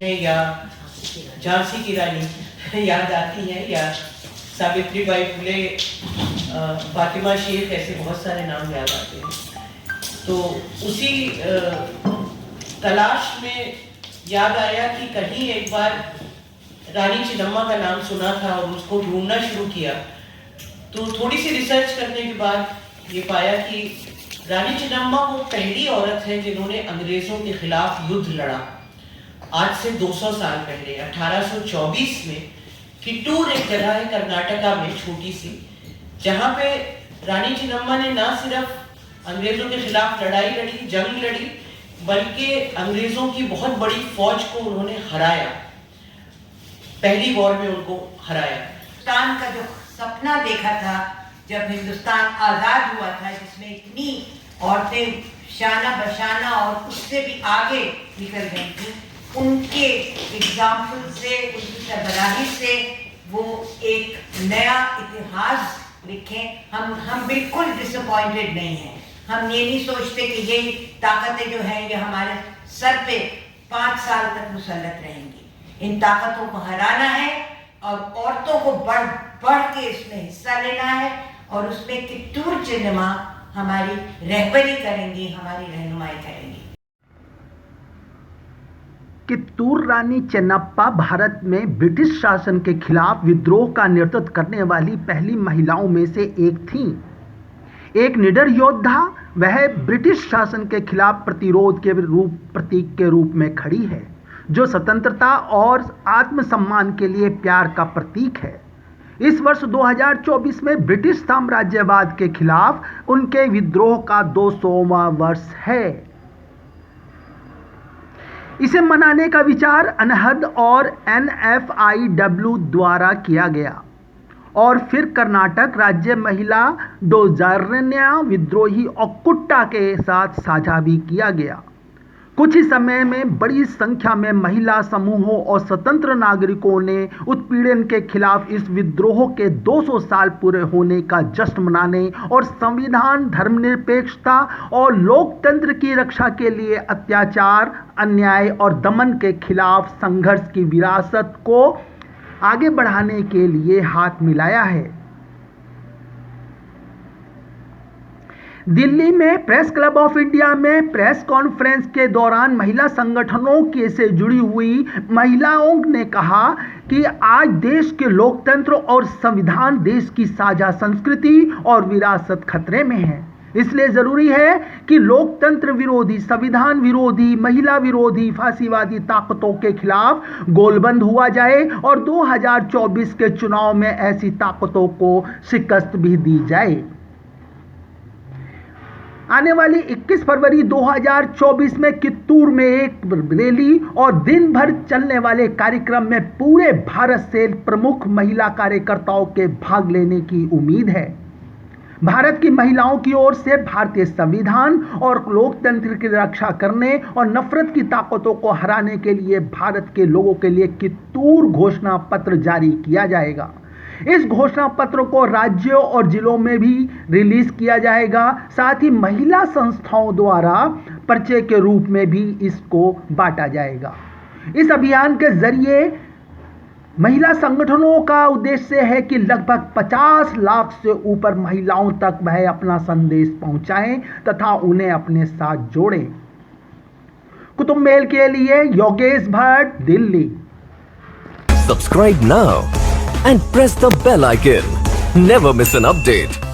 हैं या झांसी की रानी याद आती हैं, या सावित्रीबाई फुले, फातिमा शेख, ऐसे बहुत सारे नाम याद आते हैं। तो उसी तलाश में याद आया कि कहीं एक बार रानी चिन्नम्मा का नाम सुना था और उसको ढूंढना शुरू किया। तो थोड़ी सी रिसर्च करने के बाद ये पाया कि रानी चिन्नम्मा वो पहली औरत है जिन्होंने अंग्रेजों के खिलाफ युद्ध लड़ा। आज से 200 साल पहले 1824 में किट्टूर एक जगह है कर्नाटका में, छोटी सी, जहाँ पे रानी चिन्नम्मा ने ना सिर्फ अंग्रेजों के खिलाफ लड़ाई लड़ी, जंग लड़ी, बल्कि अंग्रेजों की बहुत बड़ी फौज को उन्होंने हराया, पहली वॉर में उनको हराया। हिंदुस्तान का जो सपना देखा था जब हिंदुस्तान आज़ाद हुआ था, जिसमें इतनी औरतें शाना बशाना और उससे भी आगे निकल गई थी, उनके एग्जाम्पल से, उनकी सरबराही से वो एक नया इतिहास लिखें। हम बिल्कुल डिसअपॉइंटेड नहीं हैं। हम ये नहीं सोचते कि यही ताकतें जो हैं ये हमारे सर पे 5 साल तक मुसल्लत रहेंगी। इन ताकतों को हराना है और औरतों को बढ़ बढ़ के इसमें हिस्सा लेना है, और उसमें कित्तूर चिन्नम्मा हमारी रहबरी करेंगी, हमारी रहनुमाई करेंगी। कित्तूर रानी चेन्नप्पा भारत में ब्रिटिश शासन के खिलाफ विद्रोह का नेतृत्व करने वाली पहली महिलाओं में से एक थीं। एक निडर योद्धा, वह ब्रिटिश शासन के खिलाफ प्रतिरोध के प्रतीक के रूप में खड़ी है, जो स्वतंत्रता और आत्मसम्मान के लिए प्यार का प्रतीक है। इस वर्ष 2024 में ब्रिटिश साम्राज्यवाद के खिलाफ उनके विद्रोह का 200वां वर्ष है। इसे मनाने का विचार अनहद और NFIW द्वारा किया गया और फिर कर्नाटक राज्य महिला डोजार्न्या विद्रोही ओक्कुटा के साथ साझा भी किया गया। कुछ ही समय में बड़ी संख्या में महिला समूहों और स्वतंत्र नागरिकों ने उत्पीड़न के खिलाफ इस विद्रोह के 200 साल पूरे होने का जश्न मनाने और संविधान, धर्मनिरपेक्षता और लोकतंत्र की रक्षा के लिए अत्याचार, अन्याय और दमन के खिलाफ संघर्ष की विरासत को आगे बढ़ाने के लिए हाथ मिलाया है। दिल्ली में प्रेस क्लब ऑफ इंडिया में प्रेस कॉन्फ्रेंस के दौरान महिला संगठनों के से जुड़ी हुई महिलाओं ने कहा कि आज देश के लोकतंत्र और संविधान, देश की साझा संस्कृति और विरासत खतरे में है। इसलिए जरूरी है कि लोकतंत्र विरोधी, संविधान विरोधी, महिला विरोधी, फांसीवादी ताकतों के खिलाफ गोलबंद हुआ जाए और 2024 के चुनाव में ऐसी ताकतों को शिकस्त भी दी जाए। आने वाली 21 फरवरी 2024 में कित्तूर में एक रैली और दिन भर चलने वाले कार्यक्रम में पूरे भारत से प्रमुख महिला कार्यकर्ताओं के भाग लेने की उम्मीद है। भारत की महिलाओं की ओर से भारतीय संविधान और लोकतंत्र की रक्षा करने और नफरत की ताकतों को हराने के लिए भारत के लोगों के लिए कित्तूर घोषणा पत्र जारी किया जाएगा। इस घोषणा पत्र को राज्यों और जिलों में भी रिलीज किया जाएगा। साथ ही महिला संस्थाओं द्वारा पर्चे के रूप में भी इसको बांटा जाएगा। इस अभियान के जरिए महिला संगठनों का उद्देश्य है कि लगभग 50 लाख से ऊपर महिलाओं तक वह अपना संदेश पहुंचाएं तथा उन्हें अपने साथ जोड़ें। कुतुब मेल के लिए Yogesh Bhatt, Delhi. Subscribe now and press the bell icon. Never miss an update.